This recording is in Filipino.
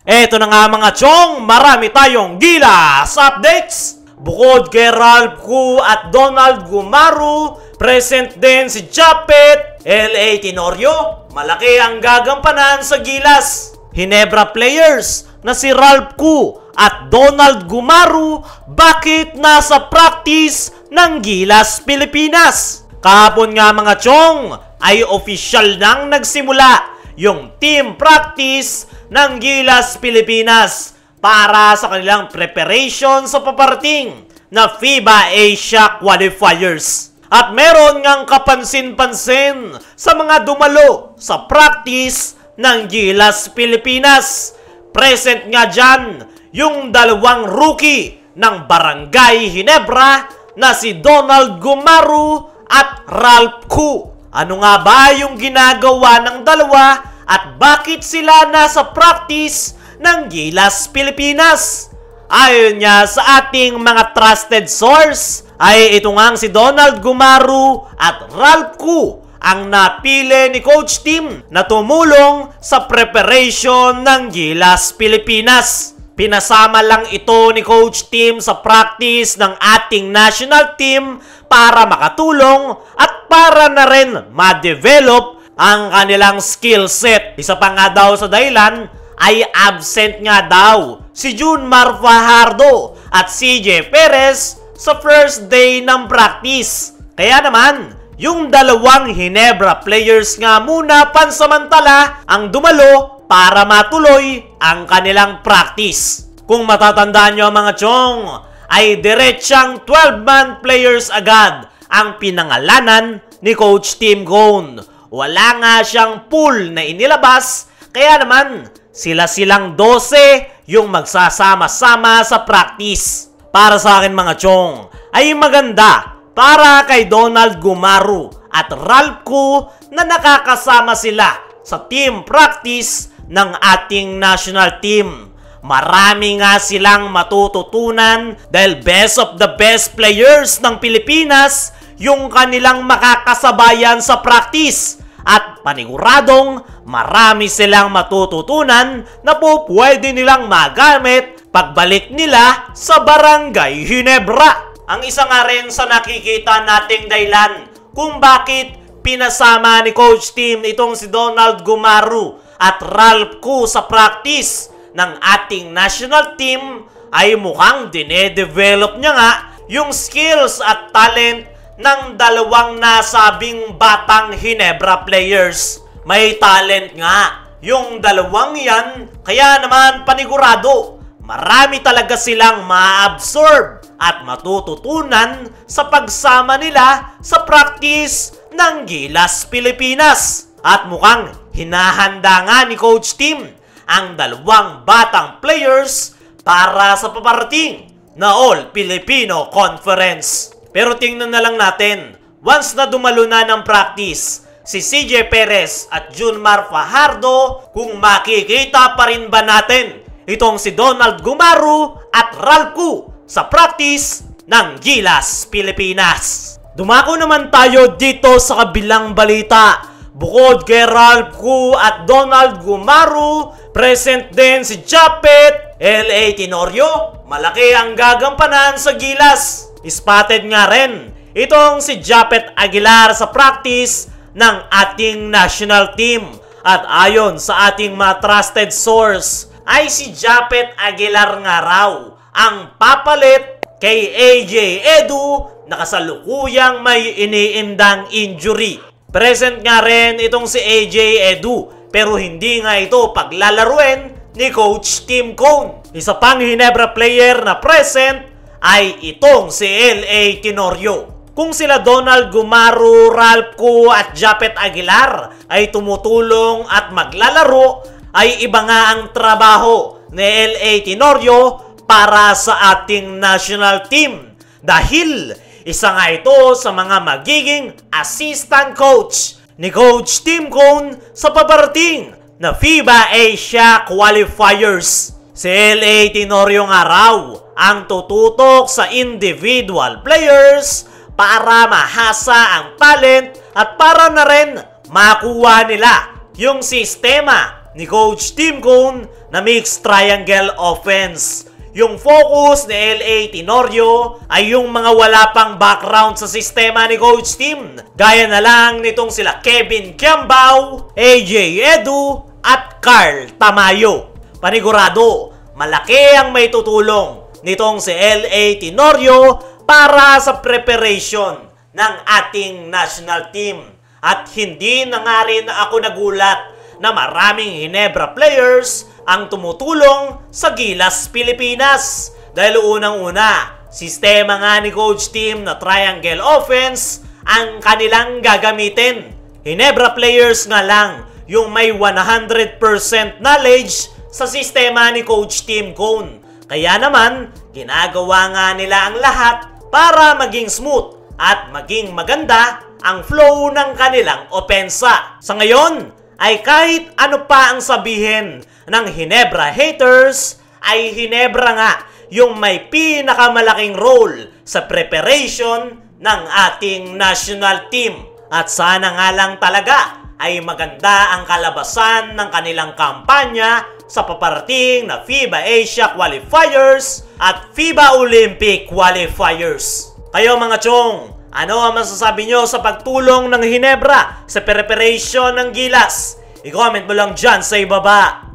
Eto na nga mga chong, marami tayong gilas updates. Bukod kay Ralph Koo at Donald Gumaru, present din si Japet, L.A. Tenorio. Malaki ang gagampanan sa gilas. Hinebra players na si Ralph Koo at Donald Gumaru, bakit nasa practice ng Gilas Pilipinas? Kahapon nga mga chong ay opisyal nang nagsimula yung team practice ng Gilas Pilipinas para sa kanilang preparation sa paparating na FIBA Asia Qualifiers. At meron ngang kapansin-pansin sa mga dumalo sa practice ng Gilas Pilipinas. Present nga dyan yung dalawang rookie ng Barangay Hinebra na si Donald Gumaru at Ralph Koo. Ano nga ba yung ginagawa ng dalawa at bakit sila nasa practice ng Gilas Pilipinas? Ayon niya sa ating mga trusted source, ay ito nga si Donald Gumaru at Ralph Koo ang napili ni Coach Tim na tumulong sa preparation ng Gilas Pilipinas. Pinasama lang ito ni Coach Tim sa practice ng ating national team para makatulong at para na rin ma-develop ang kanilang skill set. Isa pa nga daw sa dahilan ay absent nga daw si Junmar Fajardo at CJ Perez sa first day ng practice. Kaya naman, yung dalawang Hinebra players nga muna pansamantala ang dumalo para matuloy ang kanilang practice. Kung matatandaan nyo mga chong, ay diretsang 12-man players agad ang pinangalanan ni Coach Tim Cone. Wala nga siyang pool na inilabas, kaya naman sila-silang 12 yung magsasama-sama sa practice. Para sa akin mga chong, ay maganda para kay Donald Gumaru at Ralph Koo na nakakasama sila sa team practice ng ating national team. Marami nga silang matututunan dahil best of the best players ng Pilipinas yung kanilang makakasabayan sa practice. At paniguradong marami silang matututunan na po pwede nilang magamit pagbalik nila sa Barangay Hinebra. Ang isa nga rin sa nakikita nating dahilan kung bakit pinasama ni Coach Tim itong si Donald Gumaru at Ralph Koo sa practice ng ating national team ay mukhang dine-develop niya nga yung skills at talent ng dalawang nasabing batang Hinebra players. May talent nga yung dalawang yan, kaya naman panigurado marami talaga silang ma-absorb at matututunan sa pagsama nila sa practice ng Gilas Pilipinas. At mukhang hinahanda nga ni Coach Tim ang dalawang batang players para sa paparating na All-Filipino Conference. Pero tingnan na lang natin, once na dumalo na ng practice si CJ Perez at Junmar Fajardo, kung makikita pa rin ba natin itong si Donald Gumaru at Ralph Koo sa practice ng Gilas Pilipinas. Dumako naman tayo dito sa kabilang balita. Bukod kay Ralph Koo at Donald Gumaru, present din si Japet, L.A. Tenorio. Malaki ang gagampanan sa Gilas. Spotted nga rin itong si Japet Aguilar sa practice ng ating national team. At ayon sa ating mga trusted source, ay si Japet Aguilar nga raw ang papalit kay AJ Edu na kasalukuyang may iniindang injury. Present nga rin itong si AJ Edu pero hindi nga ito paglalaruin ni Coach Tim Cone. Isa pang Hinebra player na present ay itong si L.A. Tenorio. Kung sila Donald Gumaru, Ralph Koo at Japet Aguilar ay tumutulong at maglalaro, ay iba nga ang trabaho ni L.A. Tenorio para sa ating national team. Dahil isa nga ito sa mga magiging assistant coach ni Coach Tim Cone sa paparating na FIBA Asia Qualifiers. Si L.A. Tenorio nga raw ang tututok sa individual players para mahasa ang talent at para na rin makuha nila yung sistema ni Coach Tim Cone na mixed triangle offense. Yung focus ni LA Tenorio ay yung mga wala pang background sa sistema ni Coach Tim. Gaya na lang nitong sila Kevin Kiambao, AJ Edu, at Carl Tamayo. Panigurado, malaki ang may tutulong nitong si LA Tenorio para sa preparation ng ating national team. At hindi na nga rin ako nagulat na maraming Ginebra players ang tumutulong sa Gilas Pilipinas. Dahil unang-una, sistema nga ni Coach Tim na triangle offense ang kanilang gagamitin. Ginebra players nga lang yung may 100% knowledge sa sistema ni Coach Tim Cone. Kaya naman, ginagawa nga nila ang lahat para maging smooth at maging maganda ang flow ng kanilang opensa. Sa ngayon, ay kahit ano pa ang sabihin ng Ginebra haters, ay Ginebra nga yung may pinakamalaking role sa preparation ng ating national team. At sana nga lang talaga ay maganda ang kalabasan ng kanilang kampanya sa paparating na FIBA Asia Qualifiers at FIBA Olympic Qualifiers. Kayo mga chong, ano ang masasabi nyo sa pagtulong ng Ginebra sa preparation ng Gilas? I-comment mo lang dyan sa ibaba.